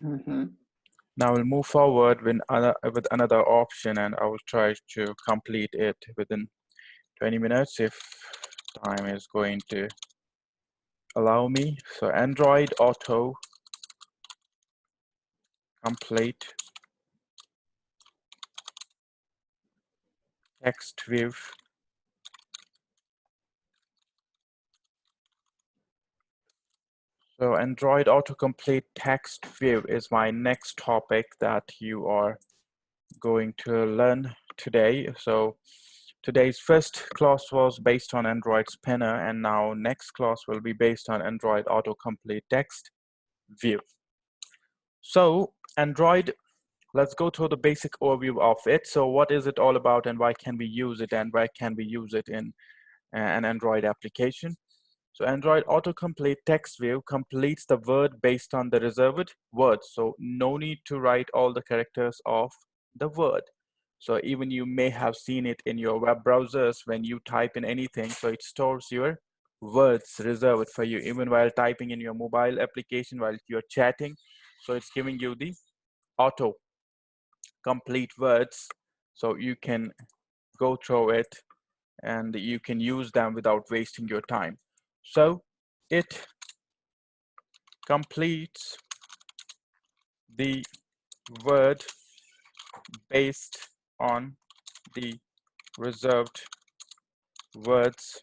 Now we'll move forward with another option, and I will try to complete it within 20 minutes if time is going to allow me. So Android Auto Complete Text View. So Android Autocomplete Text View is my next topic that you are going to learn today. So today's first class was based on Android Spinner, and now next class will be based on Android Autocomplete Text View. So Android, let's go through the basic overview of it. So what is it all about, and why can we use it, and where can we use it in an Android application? So Android Autocomplete Text View completes the word based on the reserved words. So no need to write all the characters of the word. So even you may have seen it in your web browsers when you type in anything. So it stores your words reserved for you, even while typing in your mobile application, while you're chatting. So it's giving you the auto complete words. So you can go through it and you can use them without wasting your time. So it completes the word based on the reserved words.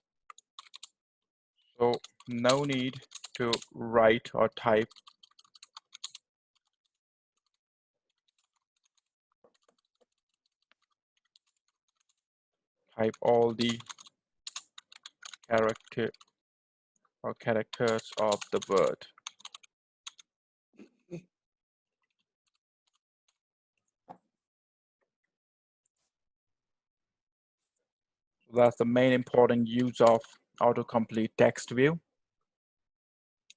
So no need to write or type all the characters of the word. So that's the main important use of autocomplete text view.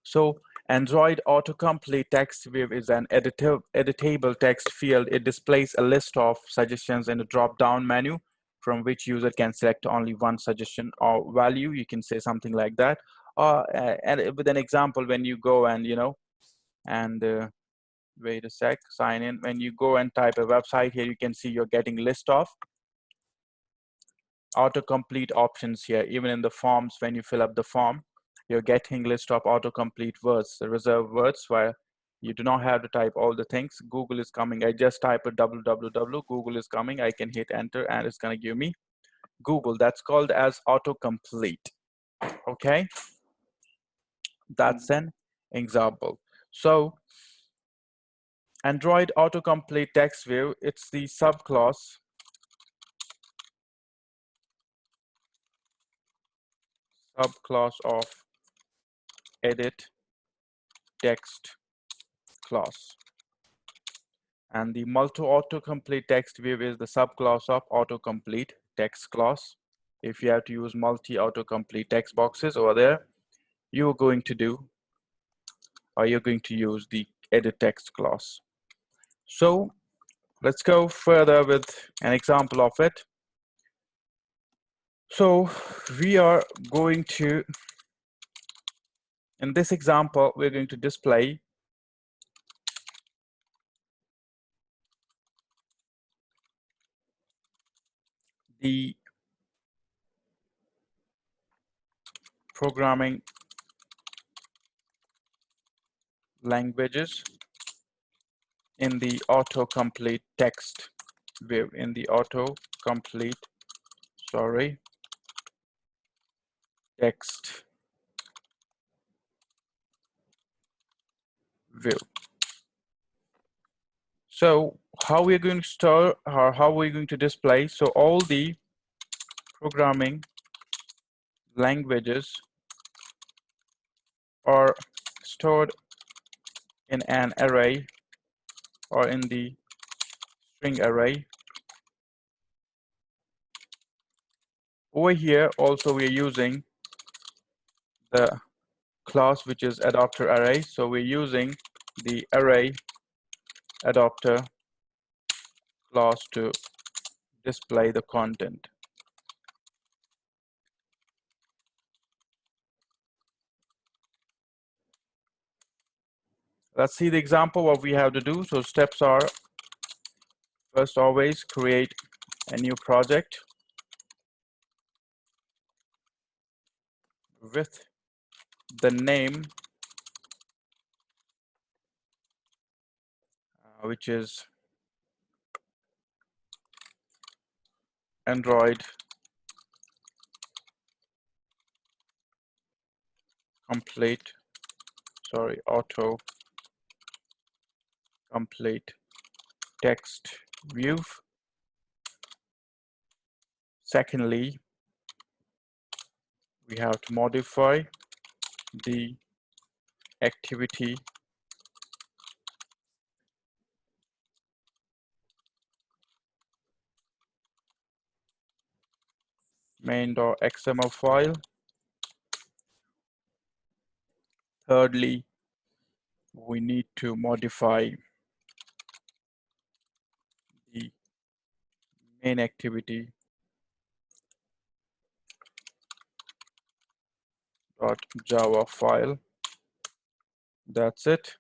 So Android autocomplete text view is an editable text field. It displays a list of suggestions in a drop-down menu from which user can select only one suggestion or value. You can say something like that. And with an example, when you go and, wait a sec, sign in. When you go and type a website here, you can see you're getting list of autocomplete options here. Even in the forms, when you fill up the form, you're getting list of autocomplete words, the reserved words, where you do not have to type all the things. Google is coming. I just type a www, Google is coming. I can hit enter and it's going to give me Google. That's called as autocomplete. Okay, that's an example. So Android autocomplete text view, it's the subclass of edit text class. And the multi-autocomplete text view is the subclass of autocomplete text class. If you have to use multi-autocomplete text boxes over there, you're going to use the edit text class. So let's go further with an example of it. So we are going to, in this example, we're going to display the programming languages in the autocomplete text view, in the autocomplete, text view. So how we're going to store, or how we're going to display, so all the programming languages are stored in an array or in the string array. Over here also we're using the class which is adapter array. So we're using the array adapter class to display the content. Let's see the example what we have to do. So steps are, first always create a new project with the name which is Android auto complete text view. Secondly, we have to modify the activity main.xml file. Thirdly, we need to modify the main activity .java file. That's it.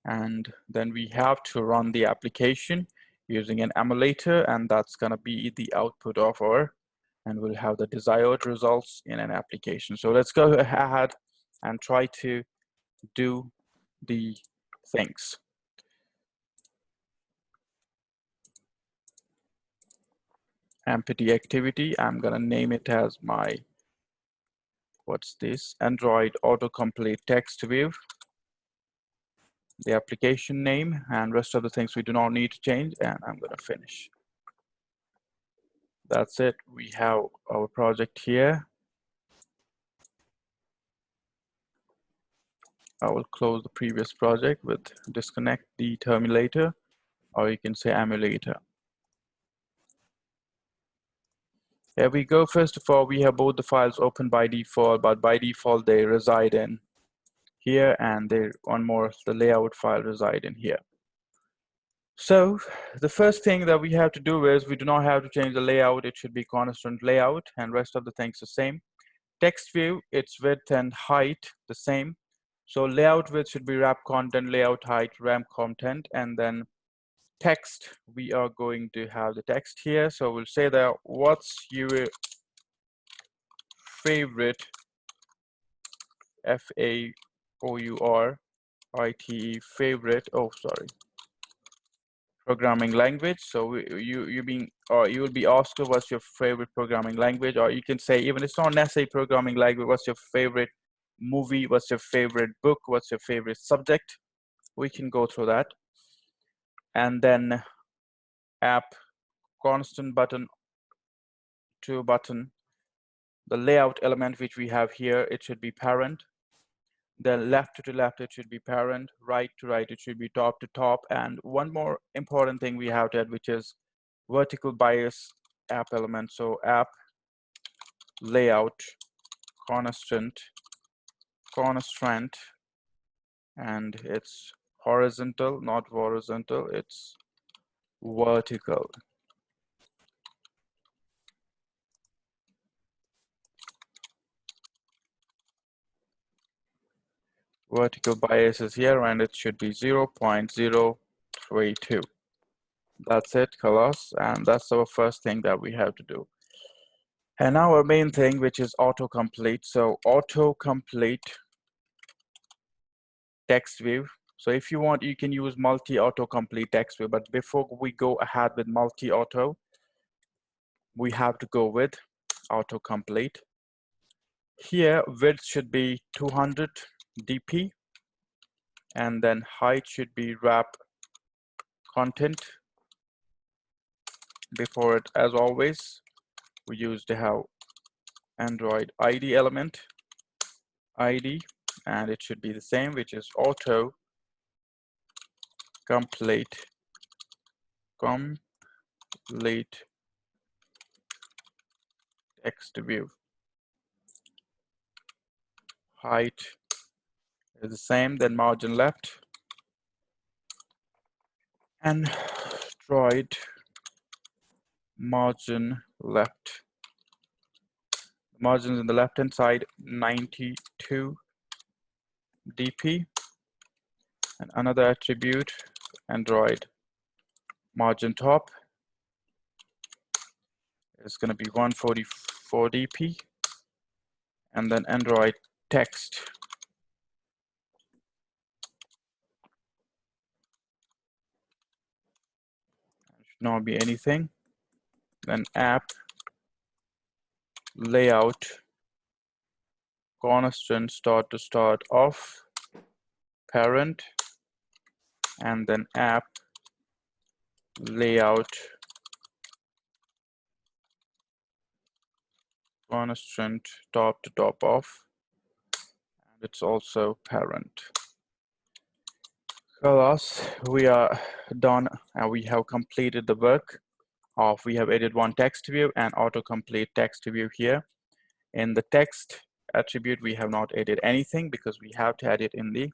And then we have to run the application using an emulator, and that's going to be the output of our, and we'll have the desired results in an application. So let's go ahead and try to do the things. Empty activity, I'm going to name it as my, what's this, Android autocomplete text view, the application name, and rest of the things we do not need to change, and I'm going to finish. That's it. We have our project here. I will close the previous project with disconnect the terminator, or you can say emulator. Here we go. First of all, we have both the files open by default, but by default they reside in here, and one more, the layout file reside in here. So the first thing that we have to do is we do not have to change the layout. It should be constant layout, and rest of the things the same. Text view, its width and height the same. So layout width should be wrap content, layout height, ramp content, and then text, we are going to have the text here. So we'll say that what's your favorite FAOURITE favorite, oh sorry, programming language. So you will be asked what's your favorite programming language, or you can say, even it's not necessarily programming language, what's your favorite movie, what's your favorite book, what's your favorite subject. We can go through that. And then app constant button to button, the layout element which we have here, it should be parent. Then left to left, it should be parent. Right to right, it should be top to top. And one more important thing we have to add, which is vertical bias app element. So app layout constant, and it's horizontal, not horizontal, it's vertical. Vertical bias is here, and it should be 0.032. That's it, Kalas, and that's our first thing that we have to do. And now our main thing, which is autocomplete. So autocomplete text view. So if you want, you can use multi-autocomplete text view, but before we go ahead with multi-auto, we have to go with autocomplete. Here, width should be 200 dp, and then height should be wrap content. Before it, as always, we used to have Android ID element, ID, and it should be the same, which is auto complete text view. Height is the same, then margin left, and Android margin left. Margins in the left hand side 92 dp, And another attribute, Android margin top, is going to be 144 dp. And then Android text should not be anything. Then app layout constant start to start off parent, and then app layout constant top to top off, and it's also parent. Class, we are done and we have completed the work of, we have added one text view and autocomplete text view here. In the text attribute, we have not added anything because we have to add it in the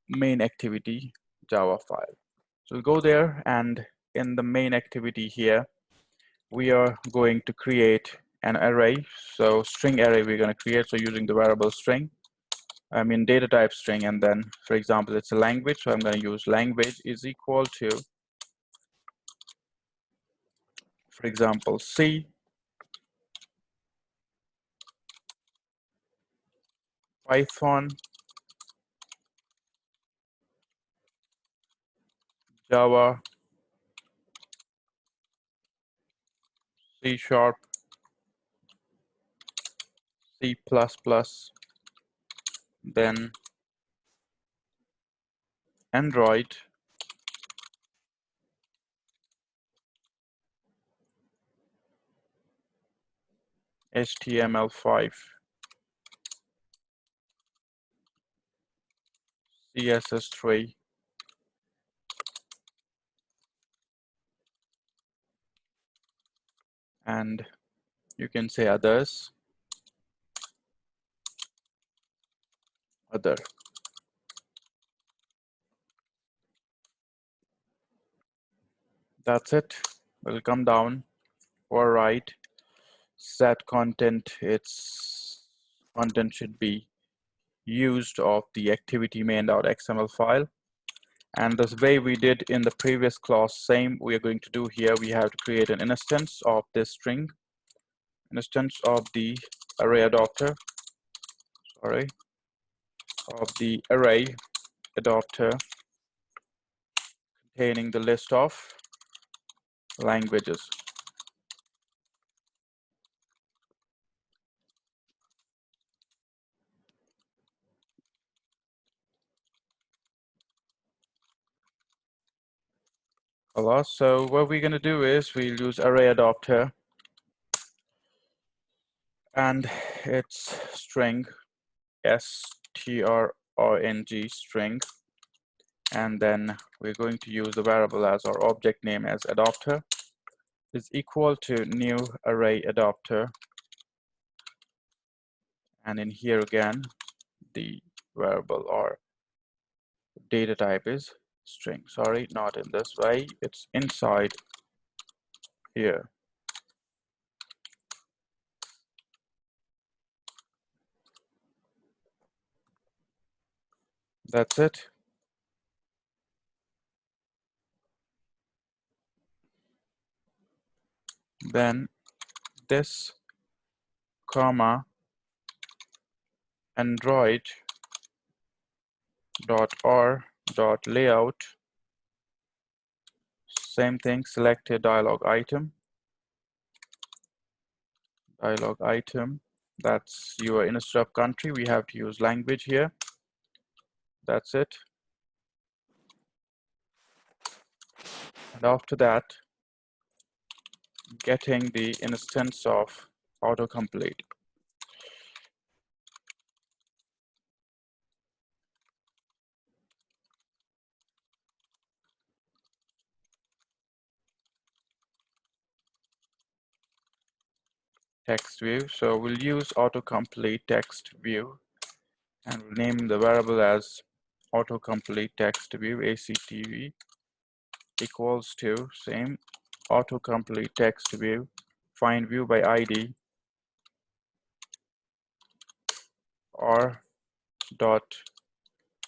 main activity Java file. So we'll go there, and in the main activity here, we are going to create an array. So string array we're going to create, so using the variable string, I mean data type string, and then for example it's a language, so I'm going to use language is equal to, for example, C, Python, Java, C Sharp, C++, then Android, HTML5, CSS3, and you can say others, other. That's it. We'll come down or right, set content. Its content should be used of the activity main.xml file. And the way we did in the previous class, same we are going to do here. We have to create an instance of this string, instance of the array adapter, sorry, of the array adapter containing the list of languages. So what we're going to do is we'll use array adapter and its string strng string, and then we're going to use the variable as our object name as adapter is equal to new array adapter, and in here again the variable or data type is string. Sorry, not in this way, it's inside here. That's it. Then this comma android dot r dot layout, same thing, select a dialog item, that's your instead of country we have to use language here. That's it. And after that, getting the instance of autocomplete. Text view. So we'll use autocomplete text view and we'll name the variable as autocomplete text view ACTV equals to same autocomplete text view, find view by ID r dot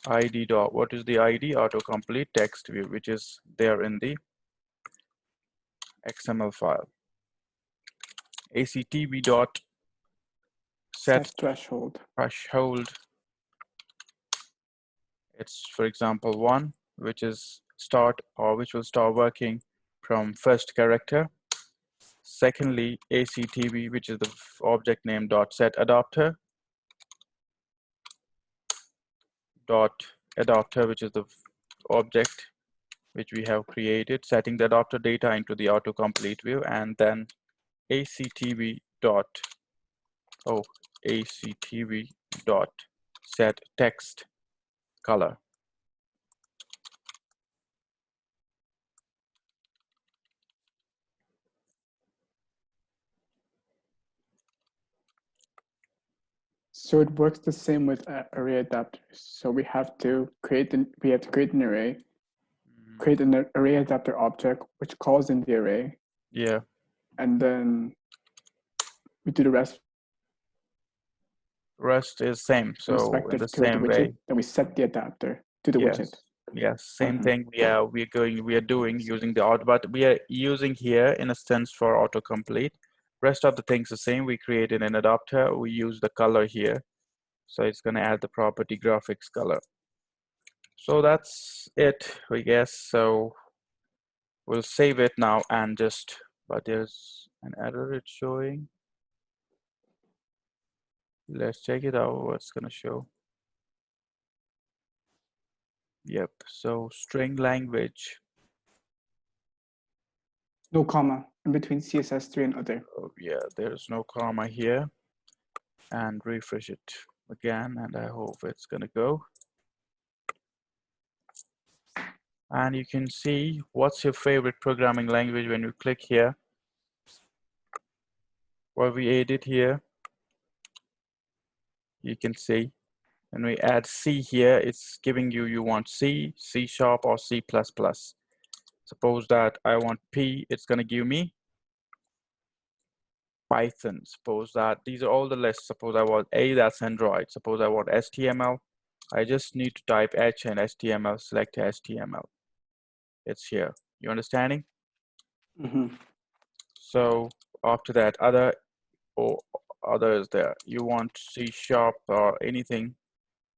ID dot, what is the ID? Autocomplete text view, which is there in the XML file. ACTV dot set threshold. It's, for example, 1, which is start, or which will start working from first character. Secondly, ACTV, which is the object name dot set adapter dot adapter, which is the object which we have created, setting the adapter data into the autocomplete view, and then ACTV dot set text color. So it works the same with array adapters. So we have to create an array, create an array adapter object which calls in the array. Yeah. And then we do the rest. Rest is same. So in the to the same widget, way. then we set the adapter to the widget. Yes, same thing. We are doing using the auto, but we are using here in a sense for autocomplete. Rest of the things the same. We created an adapter. We use the color here, so it's going to add the property graphics color. So that's it, I guess. So we'll save it now and just. But there's an error it's showing. Let's check it out. What's going to show? Yep. So string language. No comma in between CSS3 and other. Oh, yeah, there's no comma here. And refresh it again, and I hope it's gonna go. And you can see what's your favorite programming language when you click here. What we added here, you can see. When we add C here, it's giving you want C, C#, or C++. Suppose that I want P, it's gonna give me Python. Suppose that these are all the lists. Suppose I want A, that's Android. Suppose I want HTML. I just need to type H and HTML, select HTML. It's here. You understanding? So after that, other is there. You want C# or anything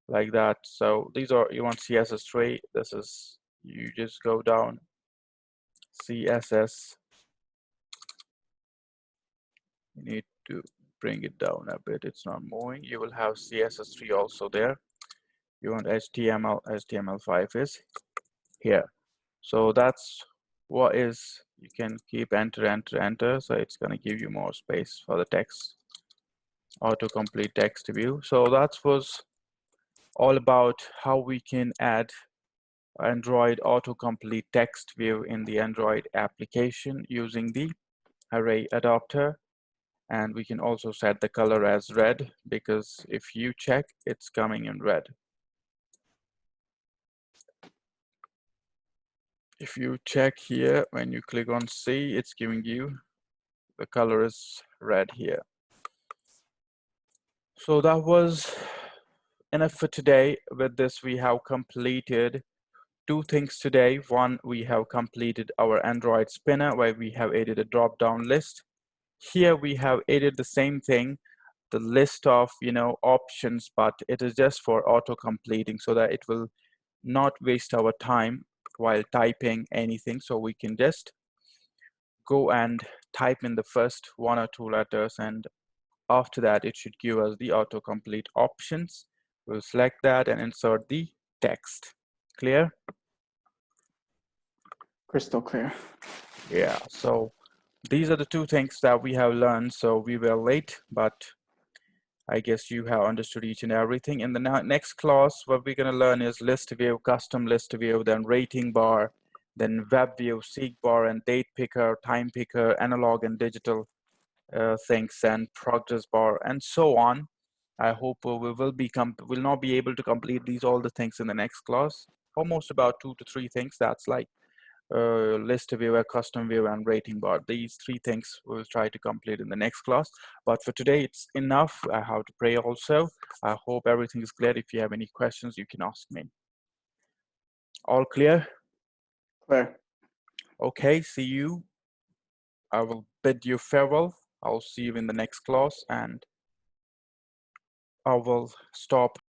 like that. So these are, you want CSS3. This is, you just go down CSS. You need to bring it down a bit. It's not moving. You will have CSS3 also there. You want HTML, HTML5 is here. So that's what is, you can keep enter, enter, enter. So it's going to give you more space for the text. Autocomplete text view. So that was all about how we can add Android autocomplete text view in the Android application using the array adapter. And we can also set the color as red, because if you check, it's coming in red. If you check here, when you click on C, it's giving you the color is red here. So that was enough for today. With this, we have completed 2 things today. One, we have completed our Android spinner where we have added a drop-down list. Here we have added the same thing, the list of options, but it is just for auto-completing so that it will not waste our time while typing anything. So we can just go and type in the first 1 or 2 letters, and after that it should give us the autocomplete options. We'll select that and insert the text. Clear? Crystal clear. Yeah, so these are the 2 things that we have learned. So we were late, but I guess you have understood each and everything. In the next class, what we're going to learn is list view, custom list view, then rating bar, then web view, seek bar, and date picker, time picker, analog and digital things, and progress bar, and so on. I hope we will not be able to complete all the things in the next class. Almost about 2 to 3 things. That's like list viewer, custom view, and rating bar. These three things we'll try to complete in the next class. But for today, it's enough. I have to pray also. I hope everything is clear. If you have any questions, you can ask me. All clear? Clear. Okay, see you. I will bid you farewell. I'll see you in the next class, and I will stop